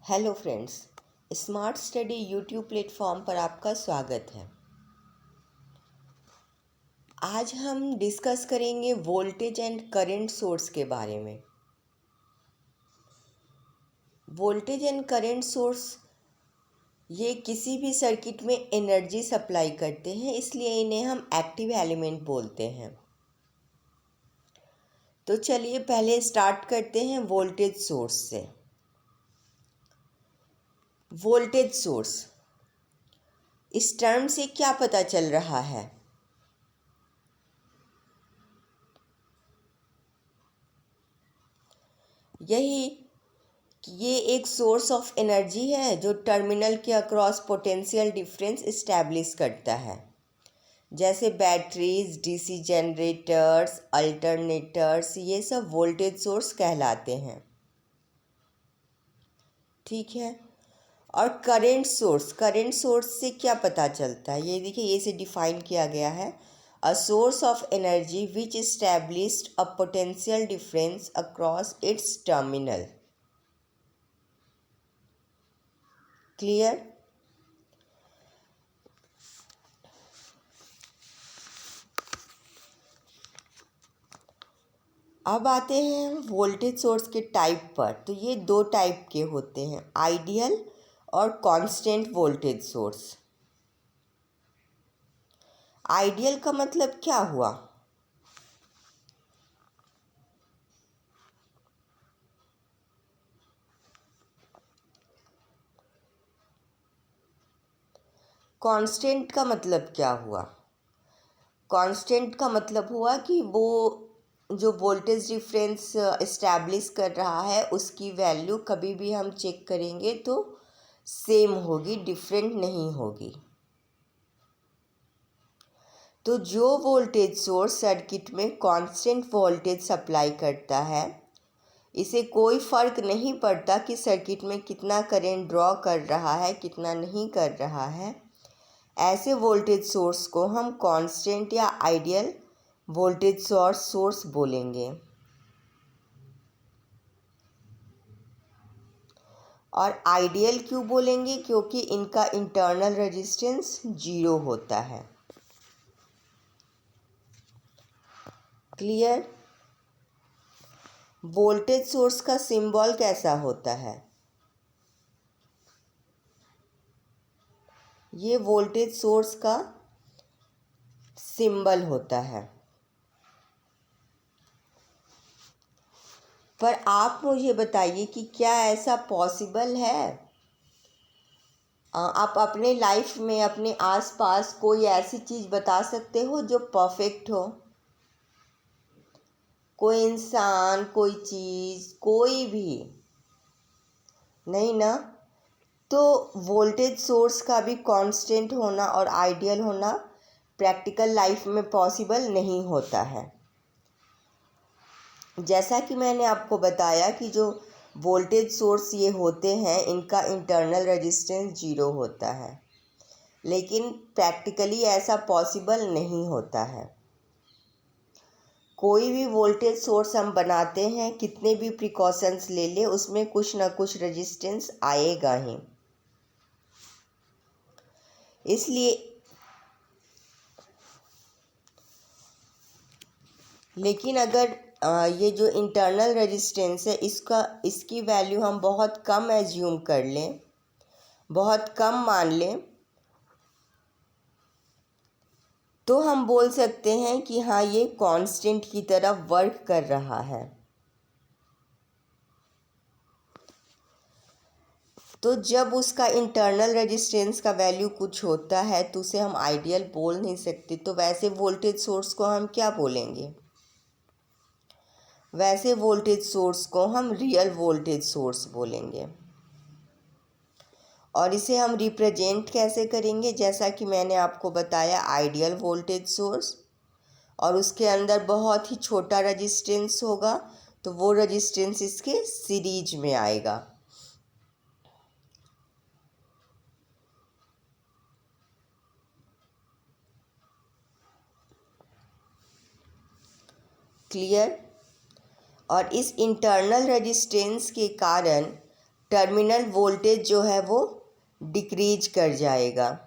Hello friends, smart study YouTube platform पर आपका स्वागत है। आज हम डिस्कस करेंगे वोल्टेज एंड करंट सोर्स के बारे में। वोल्टेज एंड करंट सोर्स ये किसी भी सर्किट में एनर्जी सप्लाई करते हैं, इसलिए इन्हें हम एक्टिव एलिमेंट बोलते हैं। तो चलिए पहले स्टार्ट करते हैं वोल्टेज सोर्स से। वोल्टेज सोर्स, इस टर्म से क्या पता चल रहा है? यही कि ये एक सोर्स ऑफ एनर्जी है जो टर्मिनल के अक्रॉस पोटेंशियल डिफरेंस इस्टेब्लिश करता है, जैसे बैटरीज, डीसी जनरेटर्स, अल्टरनेटर्स, ये सब वोल्टेज सोर्स कहलाते हैं। ठीक है। और करंट सोर्स से क्या पता चलता है? ये देखिए, ये से डिफाइन किया गया है, a source of energy which established a potential difference across its terminal. Clear? अब आते हैं वोल्टेज सोर्स के टाइप पर। तो ये दो टाइप के होते हैं, आइडियल और कांस्टेंट वोल्टेज सोर्स। आइडियल का मतलब क्या हुआ? कांस्टेंट का मतलब क्या हुआ? कांस्टेंट का मतलब हुआ कि वो जो वोल्टेज डिफरेंस इस्टेब्लिश कर रहा है उसकी वैल्यू कभी भी हम चेक करेंगे तो सेम होगी, डिफरेंट नहीं होगी। तो जो वोल्टेज सोर्स सर्किट में कांस्टेंट वोल्टेज सप्लाई करता है, इसे कोई फ़र्क नहीं पड़ता कि सर्किट में कितना करंट ड्रॉ कर रहा है, कितना नहीं कर रहा है, ऐसे वोल्टेज सोर्स को हम कांस्टेंट या आइडियल वोल्टेज सोर्स बोलेंगे। और आइडियल क्यों बोलेंगे? क्योंकि इनका इंटरनल रेजिस्टेंस 0 होता है। क्लियर? वोल्टेज सोर्स का सिंबल कैसा होता है? ये वोल्टेज सोर्स का सिंबल होता है। पर आप मुझे बताइए कि क्या ऐसा पॉसिबल है? आप अपने लाइफ में अपने आसपास कोई ऐसी चीज़ बता सकते हो जो परफेक्ट हो? कोई इंसान, कोई चीज़, कोई भी नहीं ना? तो वोल्टेज सोर्स का भी कांस्टेंट होना और आइडियल होना प्रैक्टिकल लाइफ में पॉसिबल नहीं होता है। जैसा कि मैंने आपको बताया कि जो वोल्टेज सोर्स ये होते हैं, इनका इंटरनल रेजिस्टेंस 0 होता है, लेकिन प्रैक्टिकली ऐसा पॉसिबल नहीं होता है। कोई भी वोल्टेज सोर्स हम बनाते हैं, कितने भी प्रिकॉशंस ले ले, उसमें कुछ ना कुछ रेजिस्टेंस आएगा ही। इसलिए लेकिन अगर ये जो इंटरनल रेजिस्टेंस है, इसकी वैल्यू हम बहुत कम एज्यूम कर लें, बहुत कम मान लें, तो हम बोल सकते हैं कि हाँ, ये कांस्टेंट की तरह वर्क कर रहा है। तो जब उसका इंटरनल रेजिस्टेंस का वैल्यू कुछ होता है तो उसे हम आइडियल बोल नहीं सकते। तो वैसे वोल्टेज सोर्स को हम क्या बोलेंगे? वैसे वोल्टेज सोर्स को हम रियल वोल्टेज सोर्स बोलेंगे। और इसे हम रिप्रेजेंट कैसे करेंगे? जैसा कि मैंने आपको बताया, आइडियल वोल्टेज सोर्स, और उसके अंदर बहुत ही छोटा रेजिस्टेंस होगा, तो वो रेजिस्टेंस इसके सीरीज में आएगा। क्लियर? और इस इंटरनल रेजिस्टेंस के कारण टर्मिनल वोल्टेज जो है वो डिक्रीज कर जाएगा।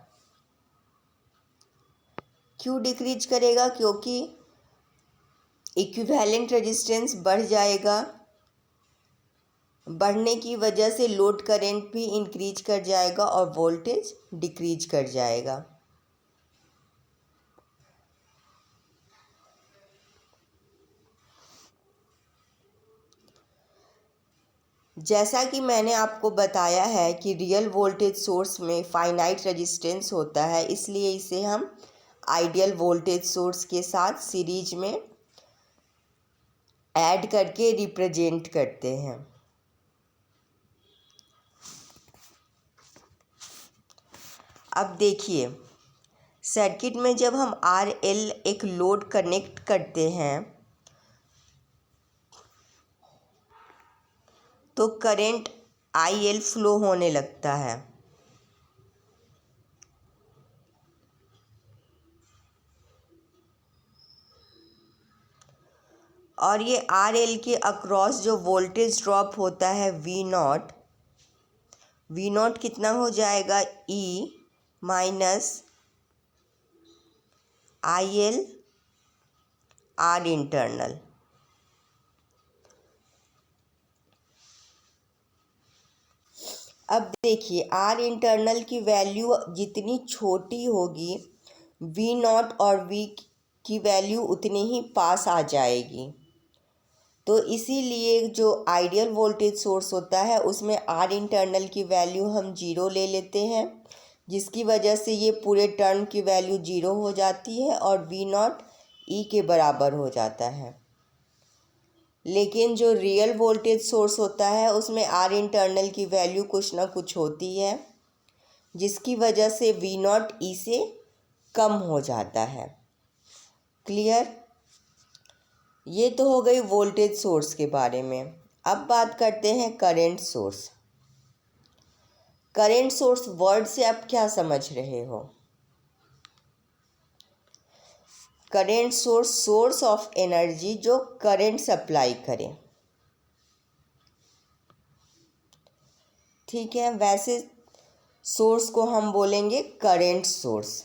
क्यों डिक्रीज करेगा? क्योंकि इक्विवेलेंट रेजिस्टेंस बढ़ जाएगा। बढ़ने की वजह से लोड करंट भी इंक्रीज कर जाएगा और वोल्टेज डिक्रीज कर जाएगा। जैसा कि मैंने आपको बताया है कि रियल वोल्टेज सोर्स में फाइनाइट रेजिस्टेंस होता है, इसलिए इसे हम आइडियल वोल्टेज सोर्स के साथ सीरीज में ऐड करके रिप्रेजेंट करते हैं। अब देखिए, सर्किट में जब हम RL एक लोड कनेक्ट करते हैं तो करंट IL फ्लो होने लगता है। और ये RL के अक्रॉस जो वोल्टेज ड्रॉप होता है V नॉट कितना हो जाएगा? E minus IL R internal. अब देखिए, R इंटरनल की वैल्यू जितनी छोटी होगी V नॉट और V की वैल्यू उतनी ही पास आ जाएगी। तो इसीलिए जो आइडियल वोल्टेज सोर्स होता है उसमें R इंटरनल की वैल्यू हम 0 ले लेते हैं, जिसकी वजह से ये पूरे टर्म की वैल्यू 0 हो जाती है और V नॉट E के बराबर हो जाता है। लेकिन जो रियल वोल्टेज सोर्स होता है उसमें R इंटरनल की वैल्यू कुछ ना कुछ होती है, जिसकी वजह से V नॉट E से कम हो जाता है। क्लियर? ये तो हो गई वोल्टेज सोर्स के बारे में। अब बात करते हैं current source. Current source word से आप क्या समझ रहे हो? Current source, source of energy जो करंट सप्लाई करे। ठीक है, वैसे सोर्स को हम बोलेंगे करंट सोर्स।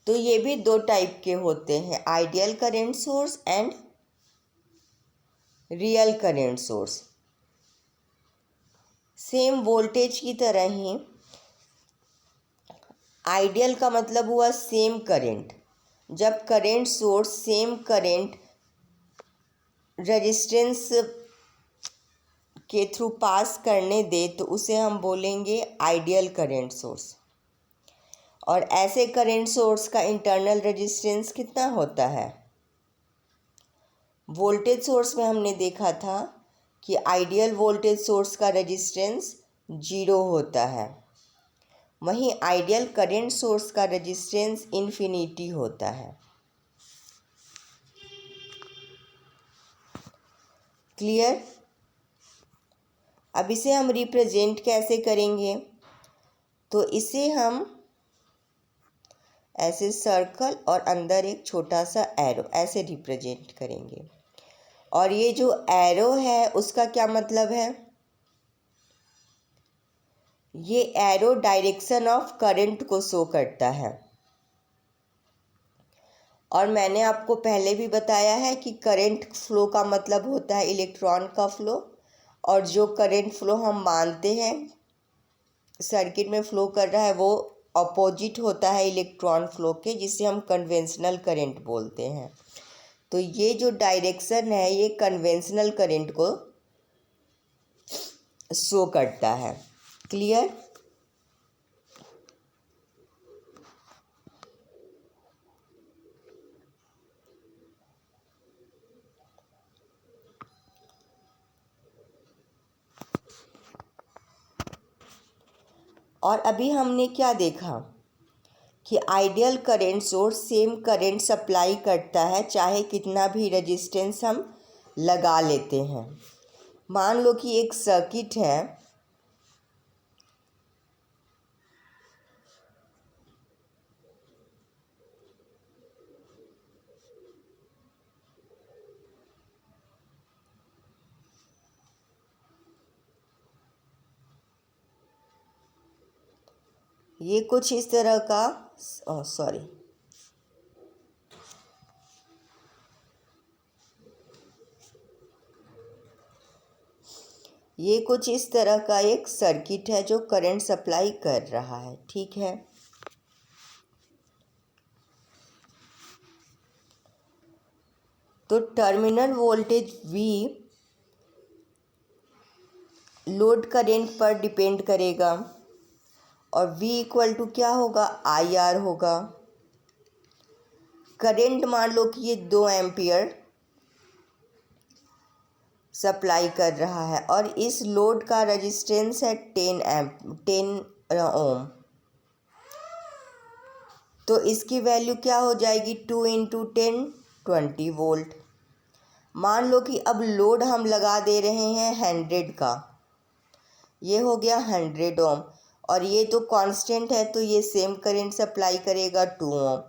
तो ये भी दो टाइप के होते हैं, ideal current source and real current source. Same voltage की तरह ही आइडियल का मतलब हुआ सेम करंट। जब current source same current resistance के थ्रू पास करने दे तो उसे हम बोलेंगे आइडियल करंट सोर्स। और ऐसे करंट सोर्स का इंटरनल रेजिस्टेंस कितना होता है? वोल्टेज सोर्स में हमने देखा था कि आइडियल वोल्टेज सोर्स का रेजिस्टेंस 0 होता है, वहीं आइडियल करंट सोर्स का रेजिस्टेंस इन्फिनिटी होता है। क्लियर? अब इसे हम रिप्रेजेंट कैसे करेंगे? तो इसे हम ऐसे सर्कल और अंदर एक छोटा सा एरो ऐसे रिप्रेजेंट करेंगे। और ये जो एरो है उसका क्या मतलब है? ये एरो डायरेक्शन ऑफ करंट को शो करता है। और मैंने आपको पहले भी बताया है कि करंट फ्लो का मतलब होता है इलेक्ट्रॉन का फ्लो, और जो करंट फ्लो हम मानते हैं सर्किट में फ्लो कर रहा है वो अपोजिट होता है इलेक्ट्रॉन फ्लो के, जिसे हम कन्वेंशनल करंट बोलते हैं। तो ये जो डायरेक्शन है ये कन्वेंशनल करंट को शो करता है। क्लियर? और अभी हमने क्या देखा कि ideal current source same current supply करता है चाहे कितना भी रेजिस्टेंस हम लगा लेते हैं। मान लो कि एक सर्किट है, ये कुछ इस तरह का ये कुछ इस तरह का एक सर्किट है जो करंट सप्लाई कर रहा है, ठीक है। तो terminal voltage V load current पर डिपेंड करेगा और V इक्वल टू क्या होगा, IR होगा। करंट मान लो कि ये 2 एम्पियर सप्लाई कर रहा है और इस लोड का रेजिस्टेंस है 10 ओम। तो इसकी वैल्यू क्या हो जाएगी, 2 इंटू 10 20 वोल्ट। मान लो कि अब लोड हम लगा दे रहे हैं 100 का, ये हो गया 100 ओम और ये तो कांस्टेंट है तो ये सेम करंट सप्लाई करेगा 2 ओम।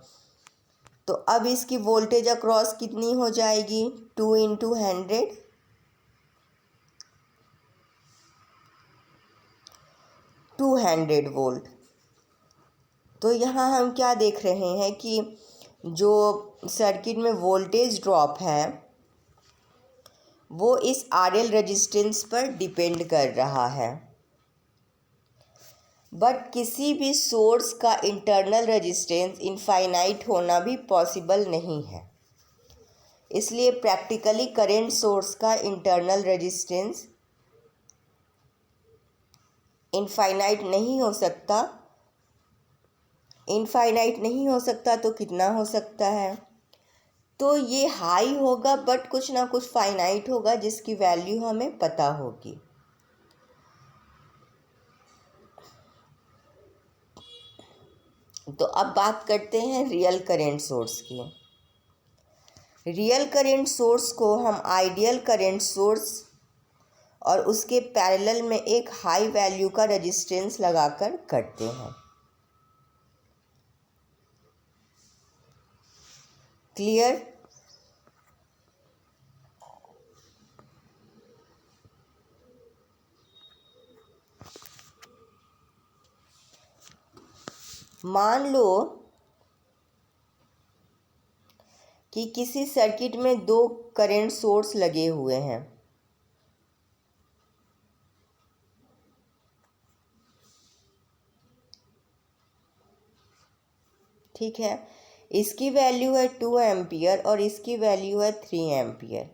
तो अब इसकी वोल्टेज अक्रॉस कितनी हो जाएगी, 2 इंटू 100 200 वोल्ट। तो यहाँ हम क्या देख रहे हैं कि जो सर्किट में वोल्टेज ड्रॉप है वो इस RL रेजिस्टेंस पर डिपेंड कर रहा है। बट किसी भी सोर्स का इंटरनल रेजिस्टेंस इनफाइनाइट होना भी पॉसिबल नहीं है, इसलिए प्रैक्टिकली करंट सोर्स का इंटरनल रेजिस्टेंस इनफाइनाइट नहीं हो सकता। इनफाइनाइट नहीं हो सकता तो कितना हो सकता है, तो ये हाई होगा बट कुछ ना कुछ फाइनाइट होगा जिसकी वैल्यू हमें पता होगी। तो अब बात करते हैं रियल करंट सोर्स की। रियल करंट सोर्स को हम आइडियल करंट सोर्स और उसके पैरेलल में एक हाई वैल्यू का रेजिस्टेंस लगाकर करते हैं। क्लियर? मान लो कि किसी सर्किट में 2 करंट सोर्स लगे हुए हैं, ठीक है। इसकी वैल्यू है 2 एम्पियर और इसकी वैल्यू है 3 एम्पियर।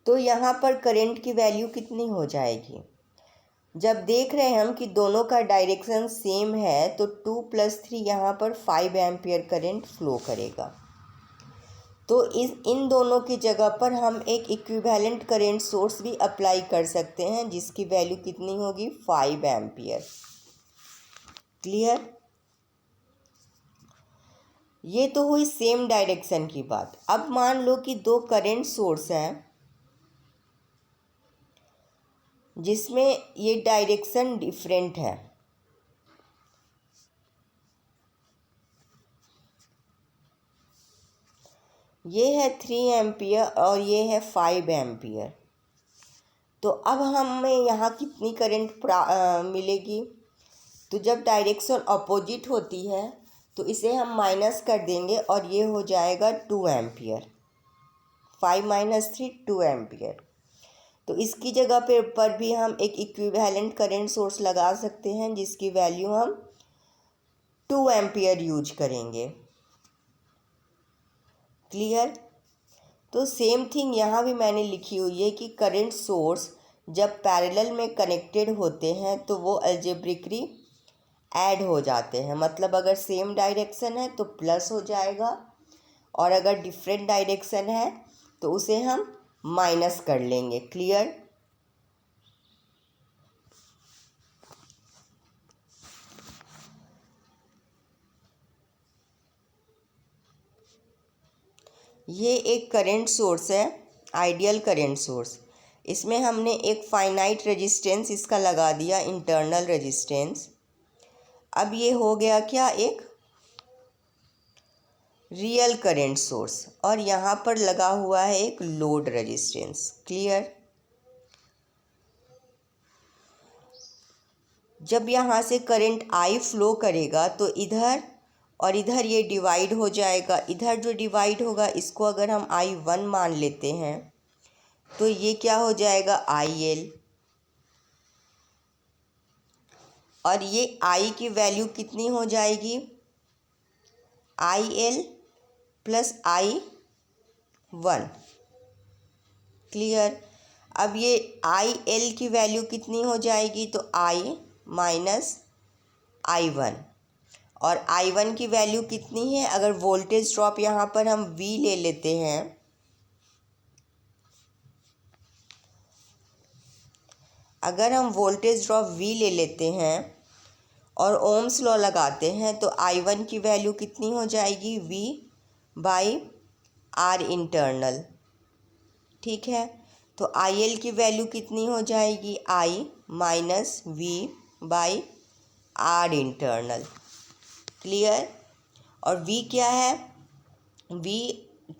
तो यहाँ पर करंट की वैल्यू कितनी हो जाएगी, जब देख रहे हैं हम कि दोनों का डायरेक्शन सेम है तो 2 + 3 यहाँ पर 5 एम्पियर करंट फ्लो करेगा। तो इन दोनों की जगह पर हम एक इक्विवेलेंट करंट सोर्स भी अप्लाई कर सकते हैं जिसकी वैल्यू कितनी होगी, 5 एम्पियर। क्लियर? ये तो हुई सेम डायरेक्शन की बात। अब मान लो कि 2 करंट सोर्स हैं जिसमें ये डायरेक्शन डिफरेंट है। ये है 3 एम्पियर और ये है 5 एम्पियर। तो अब हमें यहाँ कितनी करंट मिलेगी, तो जब डायरेक्शन अपोजिट होती है तो इसे हम माइनस कर देंगे और ये हो जाएगा 2 एम्पियर। 5 - 3 2 एम्पियर। तो इसकी जगह पर भी हम एक इक्विवेलेंट करंट सोर्स लगा सकते हैं जिसकी वैल्यू हम 2 एम्पियर यूज करेंगे। क्लियर? तो सेम थिंग यहाँ भी मैंने लिखी हुई है कि करंट सोर्स जब पैरेलल में कनेक्टेड होते हैं तो वो अलजेब्रिकली ऐड हो जाते हैं। मतलब अगर सेम डायरेक्शन है तो प्लस हो जाएगा और अगर डिफरेंट डायरेक्शन है तो उसे हम माइनस कर लेंगे। क्लियर? ये एक करंट सोर्स है, आइडियल करंट सोर्स। इसमें हमने एक फाइनाइट रेजिस्टेंस इसका लगा दिया, इंटरनल रेजिस्टेंस। अब ये हो गया क्या, एक रियल करंट सोर्स और यहाँ पर लगा हुआ है एक लोड रेजिस्टेंस। क्लियर? जब यहाँ से करंट आई फ्लो करेगा तो इधर और इधर ये डिवाइड हो जाएगा। इधर जो डिवाइड होगा इसको अगर हम I1 मान लेते हैं तो ये क्या हो जाएगा IL, और ये I की वैल्यू कितनी हो जाएगी IL प्लस I1। क्लियर। अब ये IL की वैल्यू कितनी हो जाएगी तो I माइनस I1, और I1 की वैल्यू कितनी है, अगर वोल्टेज ड्रॉप यहाँ पर हम V ले लेते हैं, अगर हम वोल्टेज ड्रॉप V ले लेते हैं और ओम्स लॉ लगाते हैं तो I1 की वैल्यू कितनी हो जाएगी V बाई R इंटरनल। ठीक है, तो IL की वैल्यू कितनी हो जाएगी I minus V by R internal. Clear. और V क्या है, V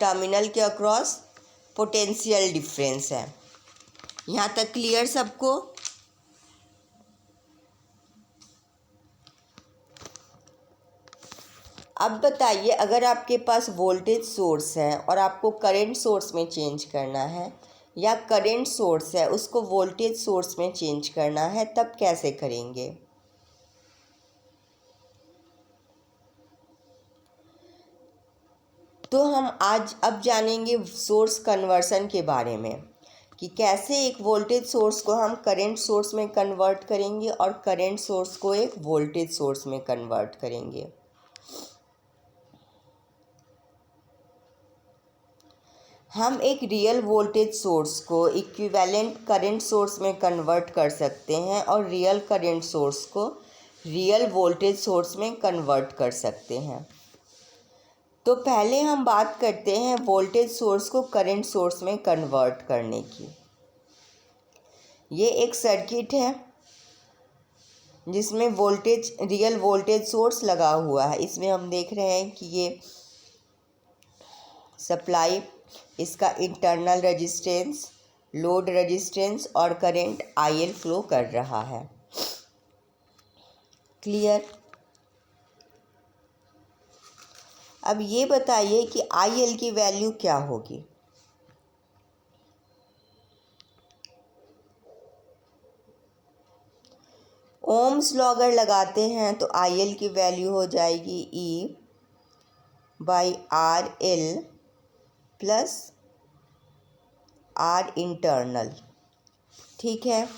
टर्मिनल के अक्रॉस पोटेंशियल डिफरेंस है। यहाँ तक क्लियर सबको। अब बताइए, अगर आपके पास वोल्टेज सोर्स है और आपको करंट सोर्स में चेंज करना है, या करंट सोर्स है उसको वोल्टेज सोर्स में चेंज करना है, तब कैसे करेंगे। तो हम आज अब जानेंगे सोर्स कन्वर्सन के बारे में, कि कैसे एक वोल्टेज सोर्स को हम करंट सोर्स में कन्वर्ट करेंगे और करंट सोर्स को एक वोल्टेज सोर्स में कन्वर्ट करेंगे। हम एक रियल वोल्टेज सोर्स को इक्विवेलेंट करंट सोर्स में कन्वर्ट कर सकते हैं और रियल करंट सोर्स को रियल वोल्टेज सोर्स में कन्वर्ट कर सकते हैं। तो पहले हम बात करते हैं वोल्टेज सोर्स को करंट सोर्स में कन्वर्ट करने की। ये एक सर्किट है जिसमें रियल वोल्टेज सोर्स लगा हुआ है। इसमें हम देख रहे हैं कि ये सप्लाई, इसका इंटरनल रेजिस्टेंस, लोड रेजिस्टेंस और करंट IL फ्लो कर रहा है। क्लियर। अब ये बताइए कि IL की वैल्यू क्या होगी। ओम्स लॉ अगर लगाते हैं तो IL की वैल्यू हो जाएगी E by RL plus R internal. ठीक है,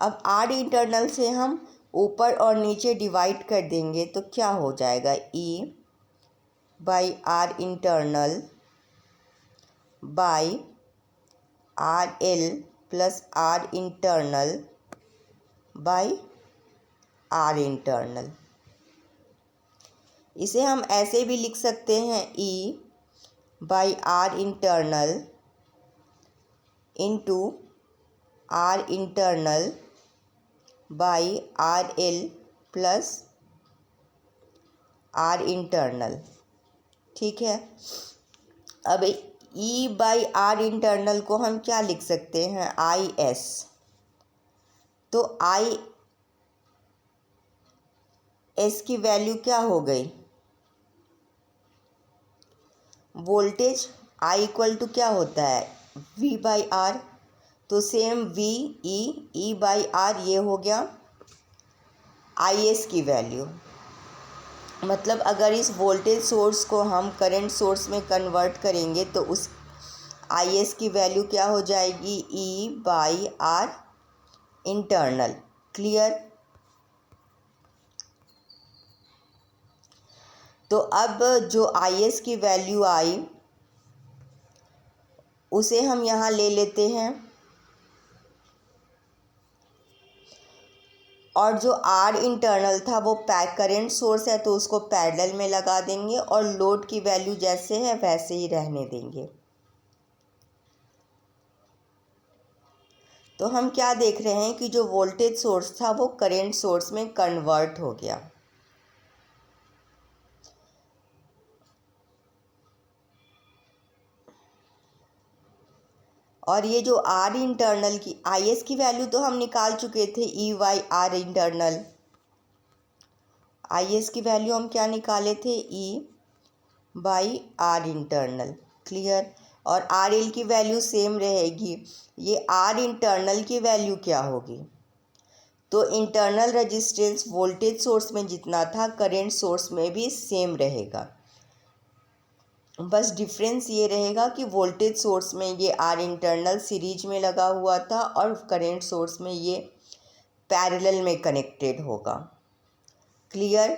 अब R इंटरनल से हम ऊपर और नीचे डिवाइड कर देंगे तो क्या हो जाएगा E by R internal by RL plus R internal by R internal. इसे हम ऐसे भी लिख सकते हैं E by R internal into R internal by RL plus R internal. ठीक है, अब E बाई R इंटरनल को हम क्या लिख सकते हैं IS। तो IS की वैल्यू क्या हो गई, वोल्टेज I इक्वल टू क्या होता है V बाई R, तो same V E by R ये हो गया IS की वैल्यू। मतलब अगर इस वोल्टेज सोर्स को हम करंट सोर्स में कन्वर्ट करेंगे तो उस IS की वैल्यू क्या हो जाएगी E by R internal. Clear. तो अब जो IS की वैल्यू आई उसे हम यहाँ ले लेते हैं, और जो R इंटरनल था वो करंट सोर्स है तो उसको पैरेलल में लगा देंगे और लोड की वैल्यू जैसे है वैसे ही रहने देंगे। तो हम क्या देख रहे हैं कि जो वोल्टेज सोर्स था वो करंट सोर्स में कन्वर्ट हो गया। और ये जो R इंटरनल की IS की वैल्यू तो हम निकाल चुके थे E by R internal, IS की वैल्यू हम क्या निकाले थे, E/R इंटरनल, क्लियर। और RL की वैल्यू सेम रहेगी। ये R इंटरनल की वैल्यू क्या होगी, तो इंटरनल रेजिस्टेंस वोल्टेज सोर्स में जितना था करंट सोर्स में भी सेम रहेगा। बस डिफरेंस ये रहेगा कि वोल्टेज सोर्स में ये R इंटरनल सीरीज में लगा हुआ था और करंट सोर्स में ये पैरेलल में कनेक्टेड होगा, क्लियर।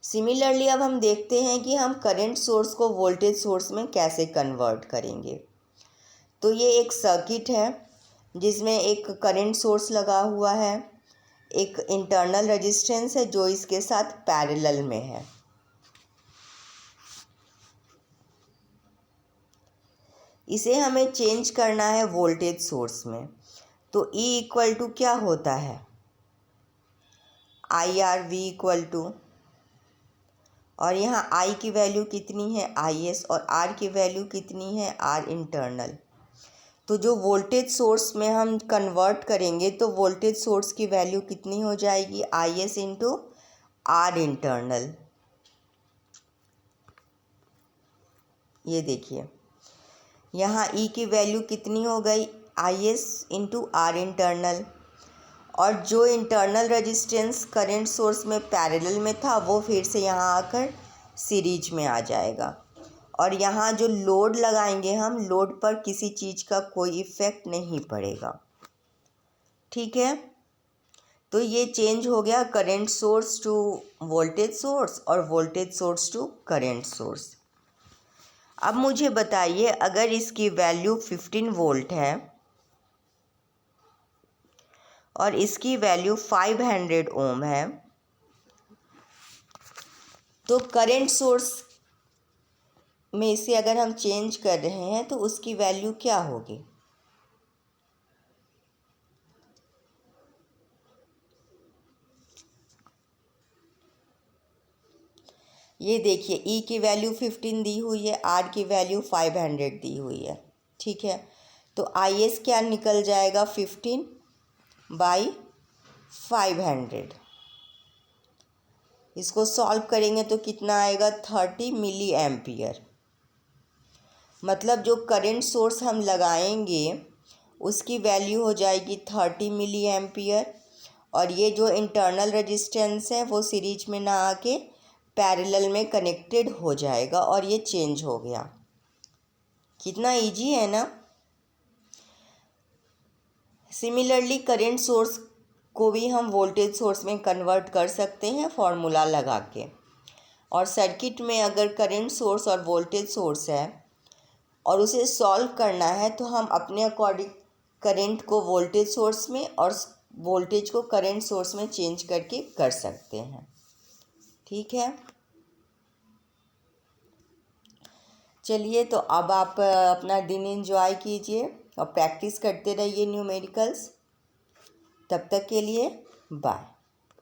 सिमिलरली अब हम देखते हैं कि हम करंट सोर्स को वोल्टेज सोर्स में कैसे कन्वर्ट करेंगे। तो ये एक सर्किट है जिसमें एक करंट सोर्स लगा हुआ है, एक इंटरनल रेजिस्टेंस है जो इसके साथ पैरेलल में है। इसे हमें चेंज करना है वोल्टेज सोर्स में। तो E इक्वल टू क्या होता है, IR/V इक्वल टू, और यहाँ I की वैल्यू कितनी है, IS, और R की वैल्यू कितनी है, R इंटरनल। तो जो वोल्टेज सोर्स में हम कन्वर्ट करेंगे तो वोल्टेज सोर्स की वैल्यू कितनी हो जाएगी, IS इंटू R इंटरनल। ये देखिए यहाँ E की वैल्यू कितनी हो गई, IS इंटू R इंटरनल, और जो इंटरनल रेजिस्टेंस करंट सोर्स में पैरेलल में था वो फिर से यहाँ आकर सीरीज में आ जाएगा। और यहाँ जो लोड लगाएंगे हम, लोड पर किसी चीज़ का कोई इफ़ेक्ट नहीं पड़ेगा, ठीक है। तो ये चेंज हो गया current source to voltage source और voltage source to current source. अब मुझे बताइए, अगर इसकी वैल्यू 15 वोल्ट है और इसकी वैल्यू 500 ओम है, तो करंट सोर्स में इसे अगर हम चेंज कर रहे हैं तो उसकी वैल्यू क्या होगी। ये देखिए E की वैल्यू 15 दी हुई है, R की वैल्यू 500 दी हुई है, ठीक है। तो IS क्या निकल जाएगा, 15/500। इसको सॉल्व करेंगे तो कितना आएगा, 30 मिली एम्पियर। मतलब जो करंट सोर्स हम लगाएंगे उसकी वैल्यू हो जाएगी 30 मिली एम्पियर, और ये जो इंटरनल रेजिस्टेंस है वो सीरीज में ना आके पैरेलल में कनेक्टेड हो जाएगा और ये चेंज हो गया। कितना इजी है ना। सिमिलरली करंट सोर्स को भी हम वोल्टेज सोर्स में कन्वर्ट कर सकते हैं फॉर्मूला लगा के। और सर्किट में अगर करंट सोर्स और वोल्टेज सोर्स है और उसे सॉल्व करना है तो हम अपने अकॉर्डिंग करंट को वोल्टेज सोर्स में और वोल्टेज को करंट सोर्स में चेंज करके कर सकते हैं, ठीक है। चलिए, तो अब आप अपना दिन एंजॉय कीजिए और प्रैक्टिस करते रहिए न्यूमेरिकल्स। तब तक के लिए बाय।